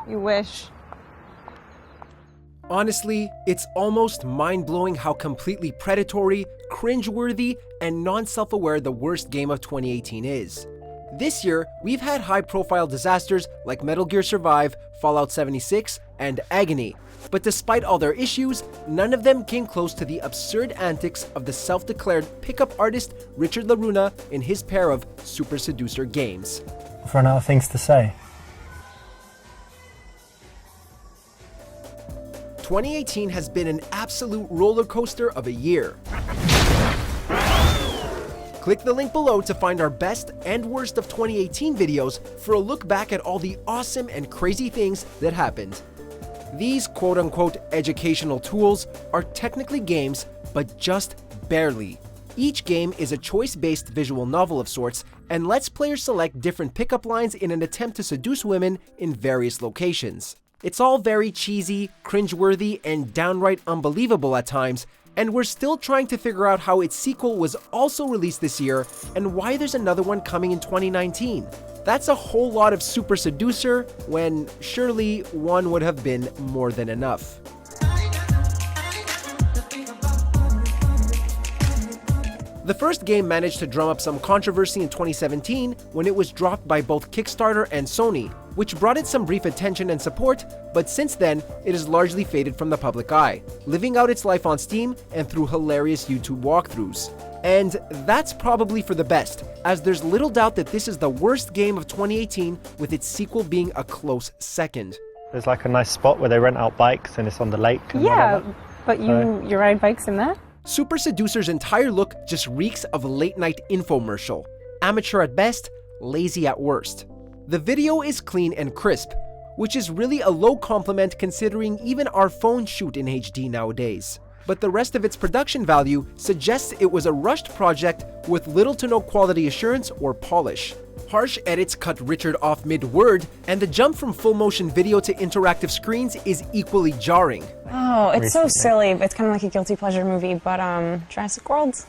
You wish. Honestly, it's almost mind-blowing how completely predatory, cringeworthy, and non-self-aware the worst game of 2018 is. This year, we've had high-profile disasters like Metal Gear Survive, Fallout 76, and Agony. But despite all their issues, none of them came close to the absurd antics of the self-declared pickup artist Richard Loruna in his pair of Super Seducer games. I've run out of things to say. 2018 has been an absolute roller coaster of a year. Click the link below to find our best and worst of 2018 videos for a look back at all the awesome and crazy things that happened. These quote-unquote educational tools are technically games, but just barely. Each game is a choice-based visual novel of sorts and lets players select different pickup lines in an attempt to seduce women in various locations. It's all very cheesy, cringeworthy, and downright unbelievable at times, and we're still trying to figure out how its sequel was also released this year and why there's another one coming in 2019. That's a whole lot of Super Seducer, when surely one would have been more than enough. The first game managed to drum up some controversy in 2017 when it was dropped by both Kickstarter and Sony, which brought it some brief attention and support, but since then, it has largely faded from the public eye, living out its life on Steam and through hilarious YouTube walkthroughs. And that's probably for the best, as there's little doubt that this is the worst game of 2018, with its sequel being a close second. There's like a nice spot where they rent out bikes and it's on the lake. And Yeah, whatever. but you ride bikes in that? Super Seducer's entire look just reeks of a late-night infomercial. Amateur at best, lazy at worst. The video is clean and crisp, which is really a low compliment considering even our phones shoot in HD nowadays. But the rest of its production value suggests it was a rushed project with little to no quality assurance or polish. Harsh edits cut Richard off mid-word, and the jump from full-motion video to interactive screens is equally jarring. Oh, it's so silly. It's kind of like a guilty pleasure movie, but Jurassic World.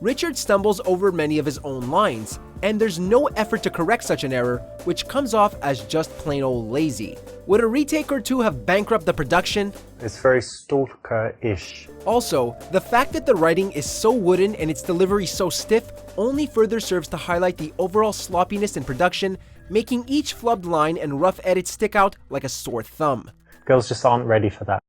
Richard stumbles over many of his own lines, and there's no effort to correct such an error, which comes off as just plain old lazy. Would a retake or two have bankrupted the production? It's very stalker-ish. Also, the fact that the writing is so wooden and its delivery so stiff only further serves to highlight the overall sloppiness in production, making each flubbed line and rough edits stick out like a sore thumb. Girls just aren't ready for that.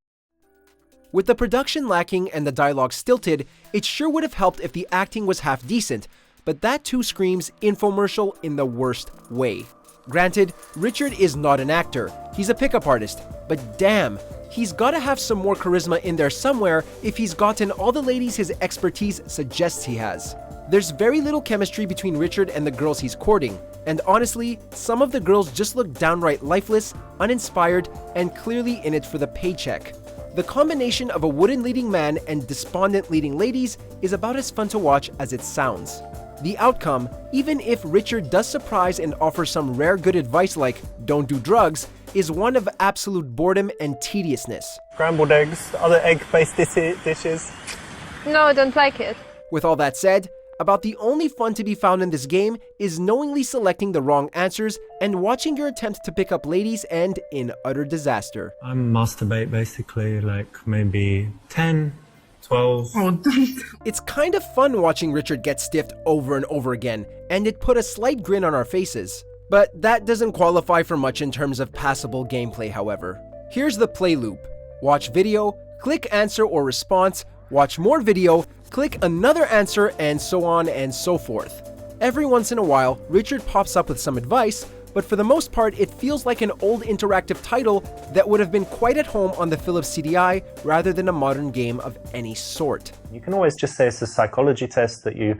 With the production lacking and the dialogue stilted, it sure would have helped if the acting was half decent, but that too screams infomercial in the worst way. Granted, Richard is not an actor, he's a pickup artist, but damn, he's gotta have some more charisma in there somewhere if he's gotten all the ladies his expertise suggests he has. There's very little chemistry between Richard and the girls he's courting, and honestly, some of the girls just look downright lifeless, uninspired, and clearly in it for the paycheck. The combination of a wooden leading man and despondent leading ladies is about as fun to watch as it sounds. The outcome, even if Richard does surprise and offer some rare good advice like don't do drugs, is one of absolute boredom and tediousness. Scrambled eggs, other egg-based dishes. No, I don't like it. With all that said, about the only fun to be found in this game is knowingly selecting the wrong answers and watching your attempt to pick up ladies end in utter disaster. I masturbate basically, like maybe 10, 12. It's kind of fun watching Richard get stiffed over and over again, and it put a slight grin on our faces. But that doesn't qualify for much in terms of passable gameplay, however. Here's the play loop. Watch video, click answer or response, watch more video, click another answer, and so on and so forth. Every once in a while, Richard pops up with some advice, but for the most part, it feels like an old interactive title that would have been quite at home on the Philips CDI rather than a modern game of any sort. You can always just say it's a psychology test that you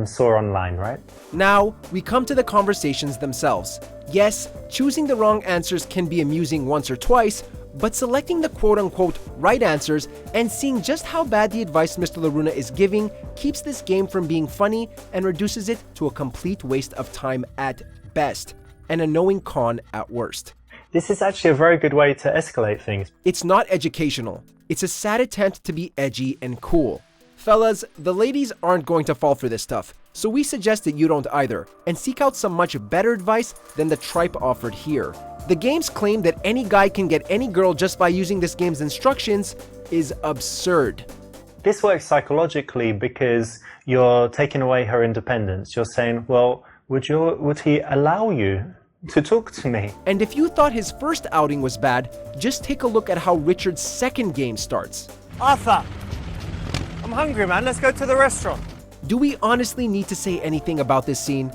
saw online, right? Now, we come to the conversations themselves. Yes, choosing the wrong answers can be amusing once or twice, but selecting the quote-unquote right answers and seeing just how bad the advice Mr. Loruna is giving keeps this game from being funny and reduces it to a complete waste of time at best, and a knowing con at worst. This is actually a very good way to escalate things. It's not educational. It's a sad attempt to be edgy and cool. Fellas, the ladies aren't going to fall for this stuff, so we suggest that you don't either, and seek out some much better advice than the tripe offered here. The game's claim that any guy can get any girl just by using this game's instructions is absurd. This works psychologically because you're taking away her independence. You're saying, well, would he allow you to talk to me? And if you thought his first outing was bad, just take a look at how Richard's second game starts. Arthur, I'm hungry, man. Let's go to the restaurant. Do we honestly need to say anything about this scene?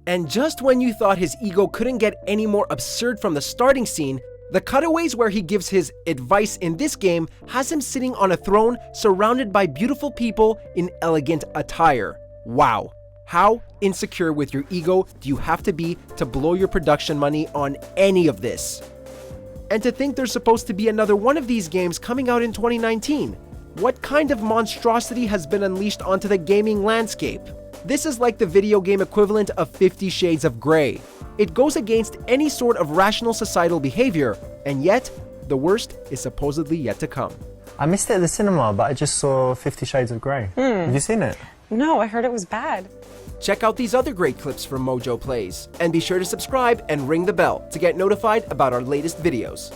And just when you thought his ego couldn't get any more absurd from the starting scene, the cutaways where he gives his advice in this game has him sitting on a throne surrounded by beautiful people in elegant attire. Wow. How insecure with your ego do you have to be to blow your production money on any of this? And to think there's supposed to be another one of these games coming out in 2019. What kind of monstrosity has been unleashed onto the gaming landscape? This is like the video game equivalent of 50 Shades of Grey. It goes against any sort of rational societal behavior, and yet, the worst is supposedly yet to come. I missed it at the cinema, but I just saw 50 Shades of Grey. Have you seen it? No, I heard it was bad. Check out these other great clips from MojoPlays, and be sure to subscribe and ring the bell to get notified about our latest videos.